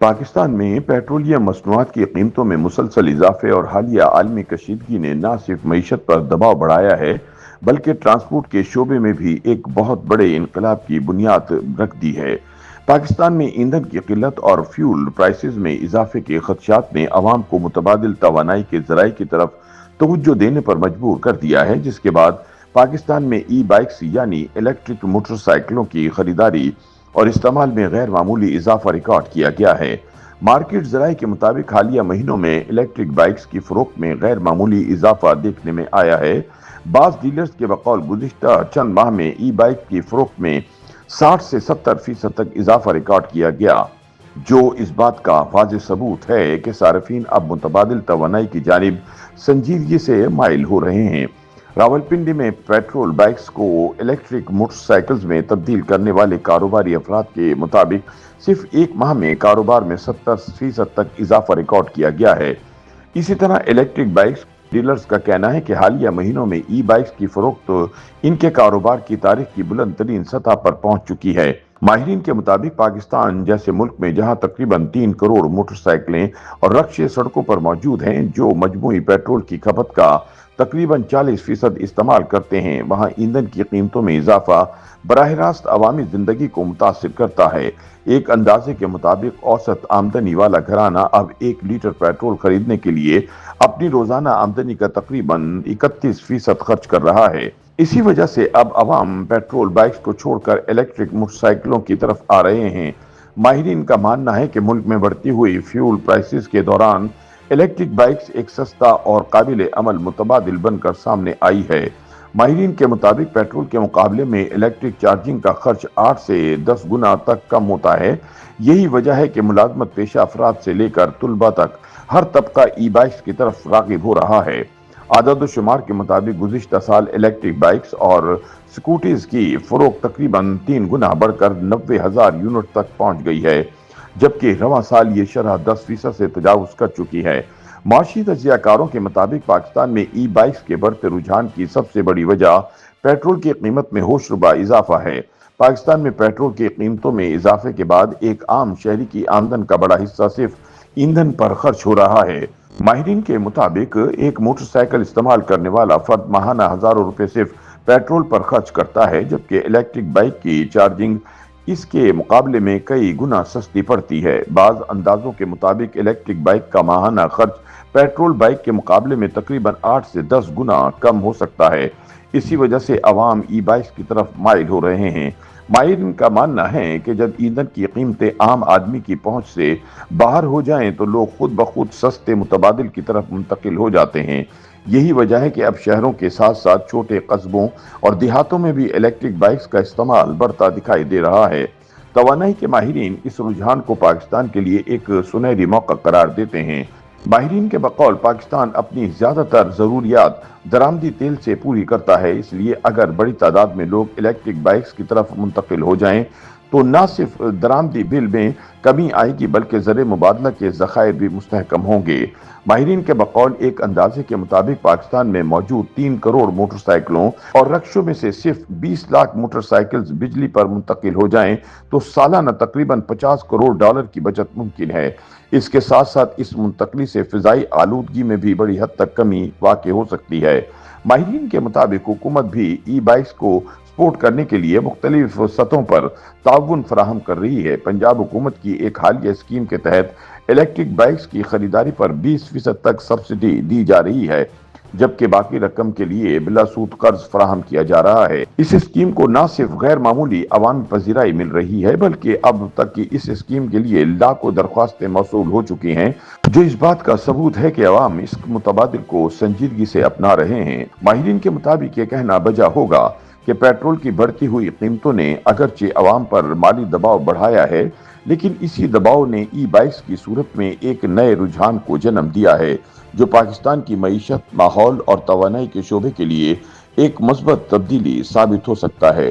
پاکستان میں پیٹرولیم مصنوعات کی قیمتوں میں مسلسل اضافے اور حالیہ عالمی کشیدگی نے نہ صرف معیشت پر دباؤ بڑھایا ہے بلکہ ٹرانسپورٹ کے شعبے میں بھی ایک بہت بڑے انقلاب کی بنیاد رکھ دی ہے۔ پاکستان میں ایندھن کی قلت اور فیول پرائسز میں اضافے کے خدشات نے عوام کو متبادل توانائی کے ذرائع کی طرف توجہ دینے پر مجبور کر دیا ہے، جس کے بعد پاکستان میں ای بائکس یعنی الیکٹرک موٹر سائیکلوں کی خریداری اور استعمال میں غیر معمولی اضافہ ریکارڈ کیا گیا ہے۔ مارکیٹ ذرائع کے مطابق حالیہ مہینوں میں الیکٹرک بائکس کی فروخت میں غیر معمولی اضافہ دیکھنے میں آیا ہے۔ بعض ڈیلرز کے بقول گزشتہ چند ماہ میں ای بائک کی فروخت میں 60 سے 70% تک اضافہ ریکارڈ کیا گیا، جو اس بات کا واضح ثبوت ہے کہ صارفین اب متبادل توانائی کی جانب سنجیدگی سے مائل ہو رہے ہیں۔ راولپنڈی میں پیٹرول بائکس کو الیکٹرک موٹر سائیکلز میں تبدیل کرنے والے کاروباری افراد کے مطابق صرف ایک ماہ میں کاروبار میں 70% تک اضافہ ریکارڈ کیا گیا ہے۔ اسی طرح الیکٹرک بائکس ڈیلرز کا کہنا ہے کہ حالیہ مہینوں میں ای بائکس کی فروخت ان کے کاروبار کی تاریخ کی بلند ترین سطح پر پہنچ چکی ہے۔ ماہرین کے مطابق پاکستان جیسے ملک میں جہاں تقریباً 3 کروڑ موٹر سائیکلیں اور رکشے سڑکوں پر موجود ہیں جو مجموعی پیٹرول کی کھپت کا تقریباً 40% استعمال کرتے ہیں، وہاں ایندھن کی قیمتوں میں اضافہ براہ راست عوامی زندگی کو متاثر کرتا ہے۔ ایک اندازے کے مطابق اوسط آمدنی والا گھرانہ اب 1 لیٹر پیٹرول خریدنے کے لیے اپنی روزانہ آمدنی کا تقریباً 31% خرچ کر رہا ہے۔ اسی وجہ سے اب عوام پیٹرول بائکس کو چھوڑ کر الیکٹرک موٹر سائیکلوں کی طرف آ رہے ہیں۔ ماہرین کا ماننا ہے کہ ملک میں بڑھتی ہوئی فیول پرائسز کے دوران الیکٹرک بائکس ایک سستا اور قابل عمل متبادل بن کر سامنے آئی ہے۔ ماہرین کے مطابق پیٹرول کے مقابلے میں الیکٹرک چارجنگ کا خرچ 8 سے 10 گنا تک کم ہوتا ہے۔ یہی وجہ ہے کہ ملازمت پیشہ افراد سے لے کر طلباء تک ہر طبقہ ای بائکس کی طرف راغب ہو رہا ہے۔ اعداد و شمار کے مطابق گزشتہ سال الیکٹرک بائکس اور سکوٹیز کی فروخت تقریباً 3 گنا بڑھ کر 90,000 یونٹ تک پہنچ گئی ہے، جبکہ رواں سال یہ شرح 10% سے تجاوز کر چکی ہے۔ معاشی تجزیہ کاروں کے مطابق پاکستان میں ای بائکس کے بڑھتے رجحان کی سب سے بڑی وجہ پیٹرول کی قیمت میں ہوش ربا اضافہ ہے۔ پاکستان میں پیٹرول کی قیمتوں میں اضافے کے بعد ایک عام شہری کی آمدن کا بڑا حصہ صرف ایندھن پر خرچ ہو رہا ہے۔ ماہرین کے مطابق ایک موٹر سائیکل استعمال کرنے والا فرد ماہانہ ہزاروں روپے صرف پیٹرول پر خرچ کرتا ہے، جبکہ الیکٹرک بائک کی چارجنگ اس کے مقابلے میں کئی گنا سستی پڑتی ہے۔ بعض اندازوں کے مطابق الیکٹرک بائک کا ماہانہ خرچ پیٹرول بائک کے مقابلے میں تقریباً 8 سے 10 گنا کم ہو سکتا ہے۔ اسی وجہ سے عوام ای بائکس کی طرف مائل ہو رہے ہیں۔ ماہرین کا ماننا ہے کہ جب ایندھن کی قیمتیں عام آدمی کی پہنچ سے باہر ہو جائیں تو لوگ خود بخود سستے متبادل کی طرف منتقل ہو جاتے ہیں۔ یہی وجہ ہے کہ اب شہروں کے ساتھ ساتھ چھوٹے قصبوں اور دیہاتوں میں بھی الیکٹرک بائکس کا استعمال بڑھتا دکھائی دے رہا ہے۔ توانائی کے ماہرین اس رجحان کو پاکستان کے لیے ایک سنہری موقع قرار دیتے ہیں۔ ماہرین کے بقول پاکستان اپنی زیادہ تر ضروریات درآمدی تیل سے پوری کرتا ہے، اس لیے اگر بڑی تعداد میں لوگ الیکٹرک بائکس کی طرف منتقل ہو جائیں تو نہ صرف درآمدی بل میں کمی آئے گی بلکہ زر مبادلہ کے ذخائر بھی مستحکم ہوں گے۔ ماہرین کے بقول ایک اندازے کے مطابق پاکستان میں موجود 3 کروڑ موٹر سائیکلوں اور رکشوں میں سے صرف 20 لاکھ موٹر سائیکلز بجلی پر منتقل ہو جائیں تو سالانہ تقریباً $50 کروڑ کی بچت ممکن ہے۔ اس کے ساتھ ساتھ اس منتقلی سے فضائی آلودگی میں بھی بڑی حد تک کمی واقع ہو سکتی ہے۔ ماہرین کے مطابق حکومت بھی ای بائکس کو سپورٹ کرنے کے لیے مختلف سطحوں پر تعاون فراہم کر رہی ہے۔ پنجاب حکومت کی ایک حالیہ اسکیم کے تحت الیکٹرک بائکس کی خریداری پر 20% تک سبسڈی دی جا رہی ہے، جبکہ باقی رقم کے لیے بلا سود قرض فراہم کیا جا رہا ہے۔ اس اسکیم کو نہ صرف غیر معمولی عوامی پذیرائی مل رہی ہے بلکہ اب تک کی اس اسکیم کے لیے لاکھوں درخواستیں موصول ہو چکی ہیں، جو اس بات کا ثبوت ہے کہ عوام اس متبادل کو سنجیدگی سے اپنا رہے ہیں۔ ماہرین کے مطابق یہ کہنا بجا ہوگا کہ پیٹرول کی بڑھتی ہوئی قیمتوں نے اگرچہ عوام پر مالی دباؤ بڑھایا ہے، لیکن اسی دباؤ نے ای بائکس کی صورت میں ایک نئے رجحان کو جنم دیا ہے، جو پاکستان کی معیشت، ماحول اور توانائی کے شعبے کے لیے ایک مثبت تبدیلی ثابت ہو سکتا ہے۔